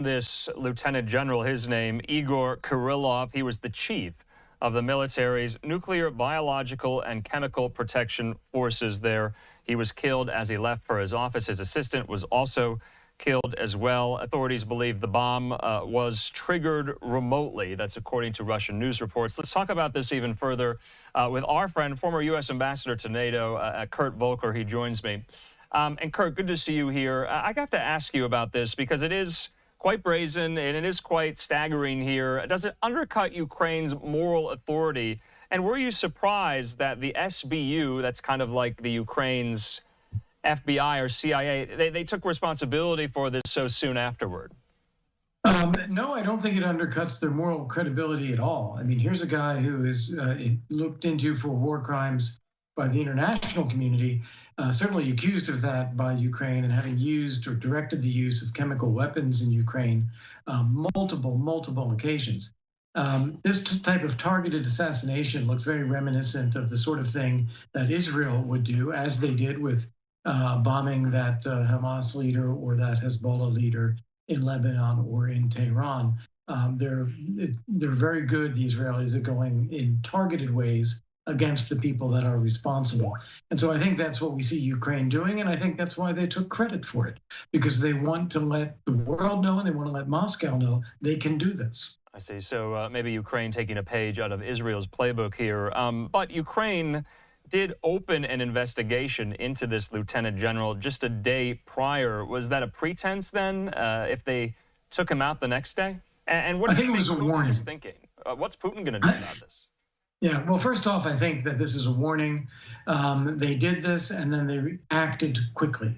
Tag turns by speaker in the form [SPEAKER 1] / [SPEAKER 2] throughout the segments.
[SPEAKER 1] This lieutenant general, his name, Igor Kirillov, he was the chief of the military's nuclear, biological, and chemical protection forces there. He was killed as he left for his office. His assistant was also killed as well. Authorities believe the bomb was triggered remotely. That's according to Russian news reports. Let's talk about this even further with our friend, former U.S. Ambassador to NATO, Kurt Volker. He joins me. And Kurt, good to see you here. I have to ask you about this because it is quite brazen and it is quite staggering here. Does it undercut Ukraine's moral authority? And were you surprised that the SBU, that's kind of like the Ukraine's FBI or CIA, they took responsibility for this so soon afterward?
[SPEAKER 2] No, I don't think it undercuts their moral credibility at all. I mean, here's a guy who is looked into for war crimes by the international community, certainly accused of that by Ukraine and having used or directed the use of chemical weapons in Ukraine multiple occasions. This type of targeted assassination looks very reminiscent of the sort of thing that Israel would do, as they did with bombing that Hamas leader or that Hezbollah leader in Lebanon or in Tehran. They're very good, the Israelis, at going in targeted ways against the people that are responsible. And so I think that's what we see Ukraine doing, and I think that's why they took credit for it, because they want to let the world know and they want to let Moscow know they can do this.
[SPEAKER 1] I see. So maybe Ukraine taking a page out of Israel's playbook here. But Ukraine did open an investigation into this lieutenant general just a day prior. Was that a pretense then, if they took him out the next day? And what do you think Putin is thinking? What's Putin going to do about this?
[SPEAKER 2] Yeah, well, first off, I think that this is a warning. They did this and then they acted quickly.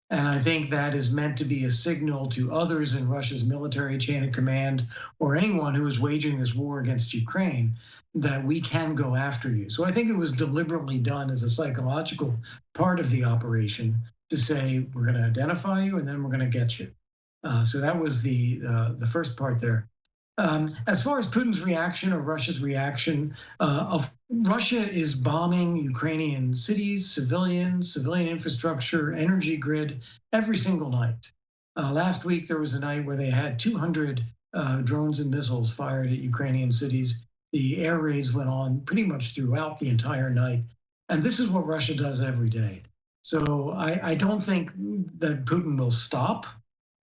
[SPEAKER 2] And I think that is meant to be a signal to others in Russia's military chain of command or anyone who is waging this war against Ukraine that we can go after you. So I think it was deliberately done as a psychological part of the operation to say, we're going to identify you and then we're going to get you. So that was the first part there. As far as Putin's reaction or Russia's reaction, Russia is bombing Ukrainian cities, civilian infrastructure, energy grid every single night. Last week, there was a night where they had 200 drones and missiles fired at Ukrainian cities. The air raids went on pretty much throughout the entire night. And this is what Russia does every day. So I don't think that Putin will stop.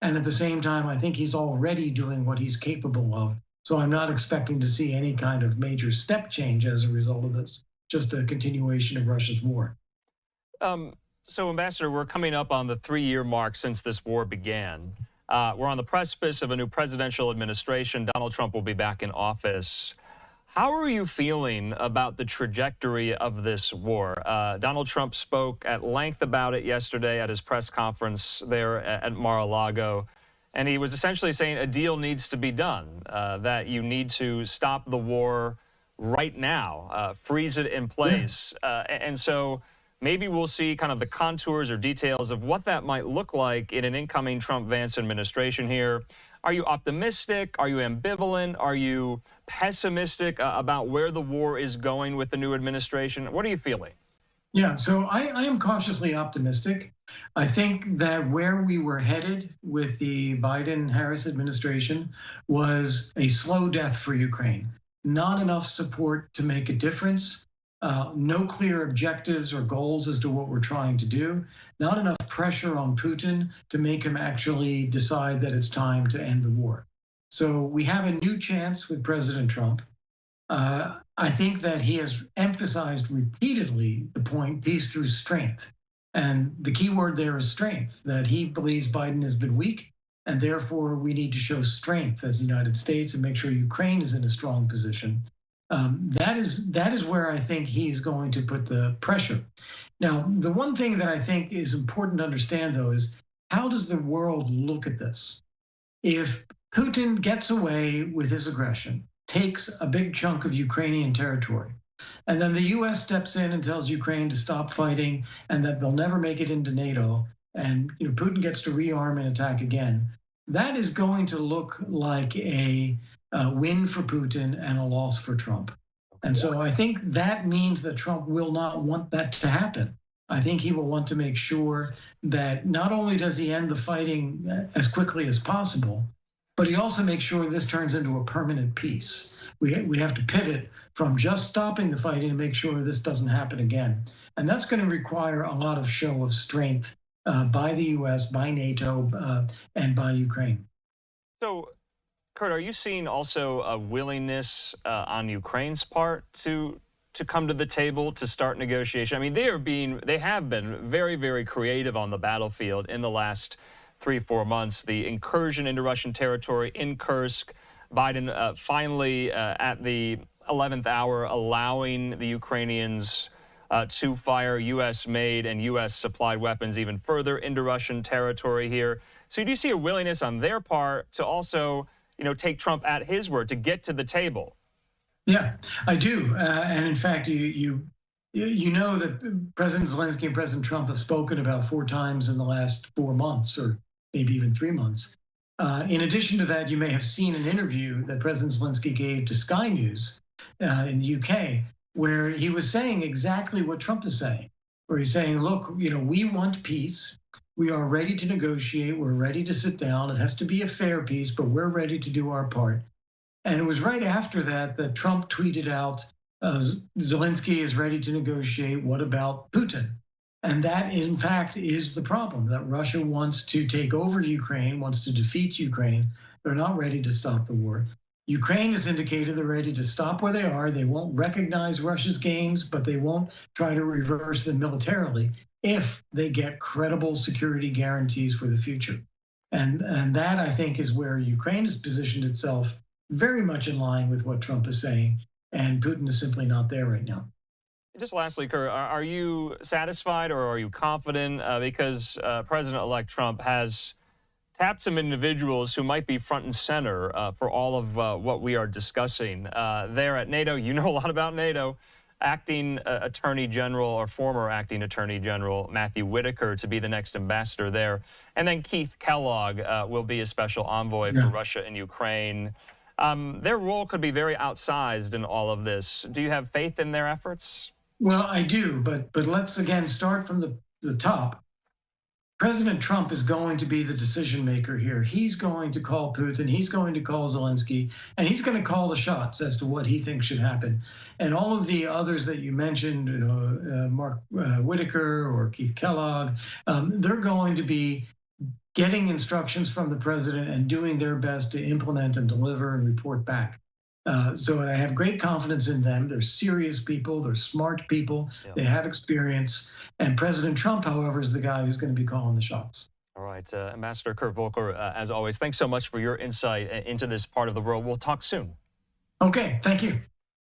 [SPEAKER 2] And at the same time, I think he's already doing what he's capable of. So I'm not expecting to see any kind of major step change as a result of this, just a continuation of Russia's war.
[SPEAKER 1] So, Ambassador, we're coming up on the 3-year mark since this war began. We're on the precipice of a new presidential administration. Donald Trump will be back in office. How are you feeling about the trajectory of this war? Donald Trump spoke at length about it yesterday at his press conference there at Mar-a-Lago, and he was essentially saying a deal needs to be done, that you need to stop the war right now, freeze it in place. And so maybe we'll see kind of the contours or details of what that might look like in an incoming Trump-Vance administration here. Are you optimistic? Are you ambivalent? Are you pessimistic about where the war is going with the new administration? What are you feeling?
[SPEAKER 2] Yeah, so I am cautiously optimistic. I think that where we were headed with the Biden-Harris administration was a slow death for Ukraine. Not enough support to make a difference. No clear objectives or goals as to what we're trying to do. Not enough pressure on Putin to make him actually decide that it's time to end the war. So we have a new chance with President Trump. I think that he has emphasized repeatedly the point, peace through strength. And the key word there is strength, that he believes Biden has been weak, and therefore we need to show strength as the United States and make sure Ukraine is in a strong position. That is where I think he's going to put the pressure. Now, the one thing that I think is important to understand, though, is how does the world look at this? If Putin gets away with his aggression, takes a big chunk of Ukrainian territory, and then the U.S. steps in and tells Ukraine to stop fighting and that they'll never make it into NATO, and Putin gets to rearm and attack again, that is going to look like a win for Putin and a loss for Trump. And so I think that means that Trump will not want that to happen. I think he will want to make sure that not only does he end the fighting as quickly as possible, but he also makes sure this turns into a permanent peace. We have to pivot from just stopping the fighting and make sure this doesn't happen again. And that's going to require a lot of show of strength by the U.S., by NATO, and by Ukraine.
[SPEAKER 1] So, Kurt, are you seeing also a willingness on Ukraine's part to come to the table to start negotiation? I mean, they have been very, very creative on the battlefield in the last 3-4 months. The incursion into Russian territory in Kursk, Biden finally at the 11th hour allowing the Ukrainians to fire U.S.-made and U.S.-supplied weapons even further into Russian territory here. So do you see a willingness on their part to also, take Trump at his word, to get to the table?
[SPEAKER 2] Yeah, I do. And in fact, you know that President Zelensky and President Trump have spoken about 4 times in the last 4 months, or maybe even 3 months. In addition to that, you may have seen an interview that President Zelensky gave to Sky News in the UK, where he was saying exactly what Trump is saying, where he's saying, look, we want peace. We are ready to negotiate. We're ready to sit down. It has to be a fair peace, but we're ready to do our part. And it was right after that that Trump tweeted out, Zelensky is ready to negotiate. What about Putin? And that, in fact, is the problem, that Russia wants to take over Ukraine, wants to defeat Ukraine. They're not ready to stop the war. Ukraine has indicated they're ready to stop where they are. They won't recognize Russia's gains, but they won't try to reverse them militarily if they get credible security guarantees for the future. And that, I think, is where Ukraine has positioned itself very much in line with what Trump is saying. And Putin is simply not there right now.
[SPEAKER 1] Just lastly, Kurt, are you satisfied or are you confident? Because President-elect Trump has tapped some individuals who might be front and center for all of what we are discussing there at NATO. You know a lot about NATO. Acting Attorney General, or former Acting Attorney General Matthew Whitaker, to be the next ambassador there. And then Keith Kellogg will be a special envoy for Russia and Ukraine. Their role could be very outsized in all of this. Do you have faith in their efforts?
[SPEAKER 2] Well, I do, but let's again start from the top. President Trump is going to be the decision maker here. He's going to call Putin, he's going to call Zelensky, and he's going to call the shots as to what he thinks should happen. And all of the others that you mentioned, Mark Whitaker or Keith Kellogg, they're going to be getting instructions from the president and doing their best to implement and deliver and report back. So I have great confidence in them. They're serious people. They're smart people. Yeah. They have experience. And President Trump, however, is the guy who's going to be calling the shots.
[SPEAKER 1] All right. Ambassador Kurt Volker, as always, thanks so much for your insight into this part of the world. We'll talk soon.
[SPEAKER 2] Okay. Thank you.